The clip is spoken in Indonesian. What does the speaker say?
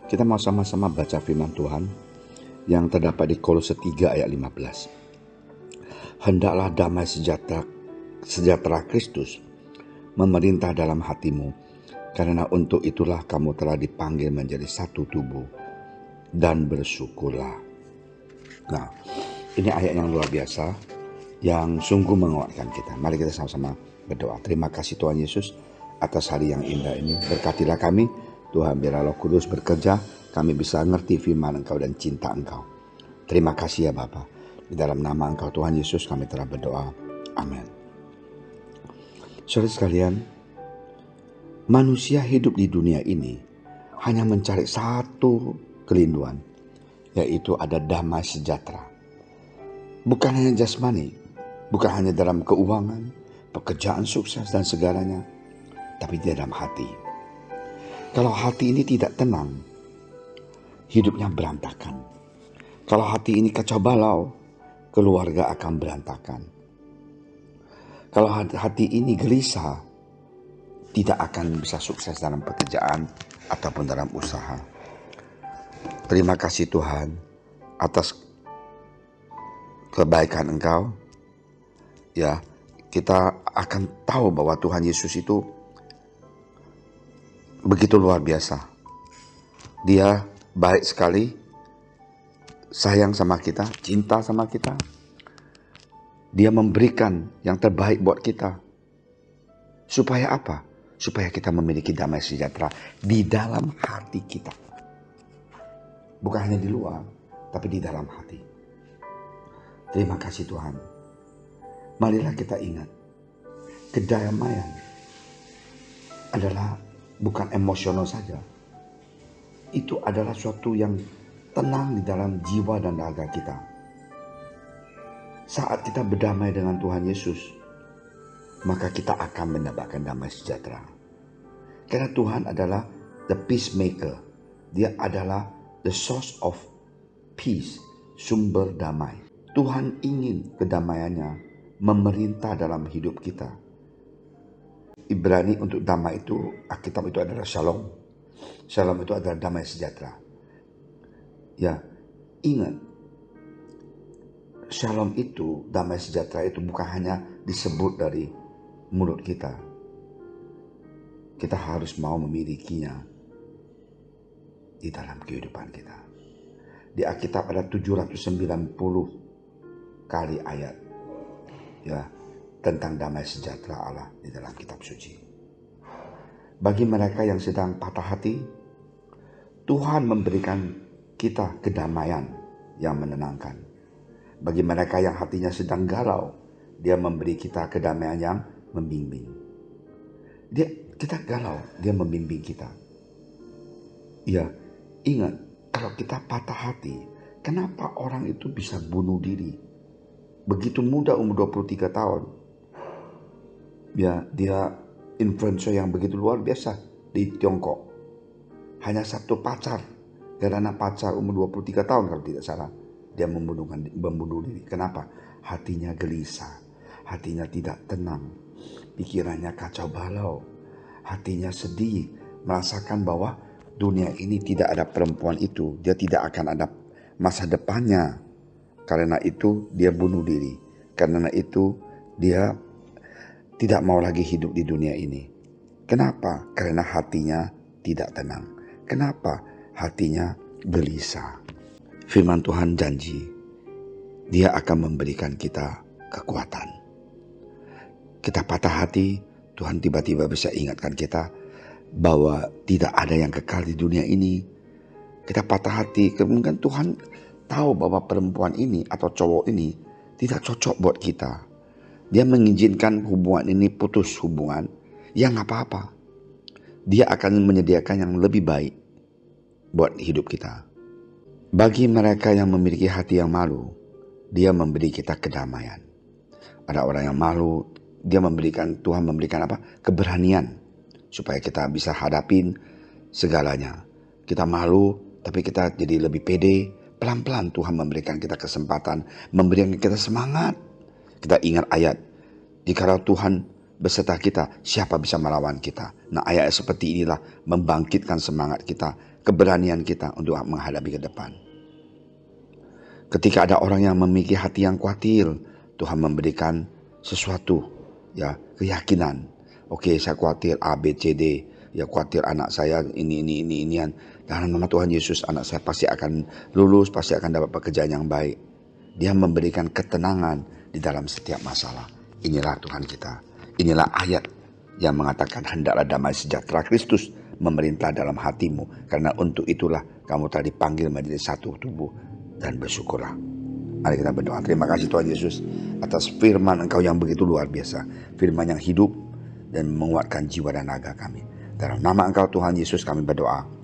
Kita mau sama-sama baca firman Tuhan yang terdapat di Kolose 3 ayat 15. Hendaklah damai sejahtera Kristus memerintah dalam hatimu, karena untuk itulah kamu telah dipanggil menjadi satu tubuh, dan bersyukurlah. Nah, ini ayat yang luar biasa yang sungguh menguatkan kita. Mari kita sama-sama berdoa. Terima kasih Tuhan Yesus atas hari yang indah ini. Berkatilah kami Tuhan, biarlah Roh Kudus bekerja, kami bisa ngerti firman Engkau dan cinta Engkau. Terima kasih ya Bapa. Di dalam nama Engkau Tuhan Yesus kami telah berdoa. Amin. Saudara sekalian, manusia hidup di dunia ini hanya mencari satu kerinduan, yaitu ada damai sejahtera. Bukan hanya jasmani, bukan hanya dalam keuangan, pekerjaan sukses dan segalanya, tapi di dalam hati. Kalau hati ini tidak tenang, hidupnya berantakan. Kalau hati ini kacau balau, keluarga akan berantakan. Kalau hati ini gelisah, tidak akan bisa sukses dalam pekerjaan ataupun dalam usaha. Terima kasih Tuhan atas kebaikan Engkau. Ya, kita akan tahu bahwa Tuhan Yesus itu begitu luar biasa. Dia baik sekali, sayang sama kita, cinta sama kita. Dia memberikan yang terbaik buat kita. Supaya apa? Supaya kita memiliki damai sejahtera di dalam hati kita. Bukan hanya di luar, tapi di dalam hati. Terima kasih Tuhan. Marilah kita ingat, kedamaian adalah bukan emosional saja. Itu adalah suatu yang tenang di dalam jiwa dan raga kita. Saat kita berdamai dengan Tuhan Yesus, maka kita akan mendapatkan damai sejahtera. Karena Tuhan adalah the peacemaker. Dia adalah the source of peace, sumber damai. Tuhan ingin kedamaiannya memerintah dalam hidup kita. Ibrani untuk damai itu, Alkitab itu adalah shalom. Shalom itu adalah damai sejahtera. Ya, ingat, shalom itu, damai sejahtera itu bukan hanya disebut dari mulut kita. Kita harus mau memilikinya di dalam kehidupan kita. Di Alkitab ada 790 kali ayat ya tentang damai sejahtera Allah di dalam kitab suci. Bagi mereka yang sedang patah hati, Tuhan memberikan kita kedamaian yang menenangkan. Bagi mereka yang hatinya sedang galau, Dia memberi kita kedamaian yang membimbing. Kita galau, Dia membimbing kita. Ya, ingat, kalau kita patah hati, kenapa orang itu bisa bunuh diri? Begitu muda, umur 23 tahun. Ya, dia influencer yang begitu luar biasa di Tiongkok. Hanya satu pacar, karena pacar umur 23 tahun kalau tidak salah, dia membunuh diri. Kenapa? Hatinya gelisah, hatinya tidak tenang, pikirannya kacau balau, hatinya sedih, merasakan bahwa dunia ini tidak ada perempuan itu, dia tidak akan ada masa depannya. Karena itu dia bunuh diri. Karena itu dia tidak mau lagi hidup di dunia ini. Kenapa? Karena hatinya tidak tenang. Kenapa? Hatinya gelisah. Firman Tuhan janji, Dia akan memberikan kita kekuatan. Kita patah hati, Tuhan tiba-tiba bisa ingatkan kita bahwa tidak ada yang kekal di dunia ini. Kita patah hati, mungkin Tuhan tahu bahwa perempuan ini atau cowok ini tidak cocok buat kita. Dia mengizinkan hubungan ini putus hubungan, ya nggak apa-apa. Dia akan menyediakan yang lebih baik buat hidup kita. Bagi mereka yang memiliki hati yang malu, Dia memberi kita kedamaian. Ada orang yang malu, Tuhan memberikan apa? Keberanian supaya kita bisa hadapin segalanya. Kita malu, tapi kita jadi lebih pede. Pelan-pelan Tuhan memberikan kita kesempatan, memberikan kita semangat. Kita ingat ayat, jikalau Tuhan beserta kita, siapa bisa melawan kita? Nah, ayat seperti inilah membangkitkan semangat kita, keberanian kita untuk menghadapi ke depan. Ketika ada orang yang memiliki hati yang khawatir, Tuhan memberikan sesuatu, ya, keyakinan. Oke, saya khawatir A, B, C, D. Ya, khawatir anak saya inian. Dalam nama Tuhan Yesus, anak saya pasti akan lulus, pasti akan dapat pekerjaan yang baik. Dia memberikan ketenangan di dalam setiap masalah. Inilah Tuhan kita. Inilah ayat yang mengatakan hendaklah damai sejahtera Kristus memerintah dalam hatimu. Karena untuk itulah kamu telah dipanggil menjadi satu tubuh, dan bersyukurlah. Mari kita berdoa. Terima kasih Tuhan Yesus atas firman Engkau yang begitu luar biasa. Firman yang hidup dan menguatkan jiwa dan raga kami. Dalam nama Engkau Tuhan Yesus kami berdoa.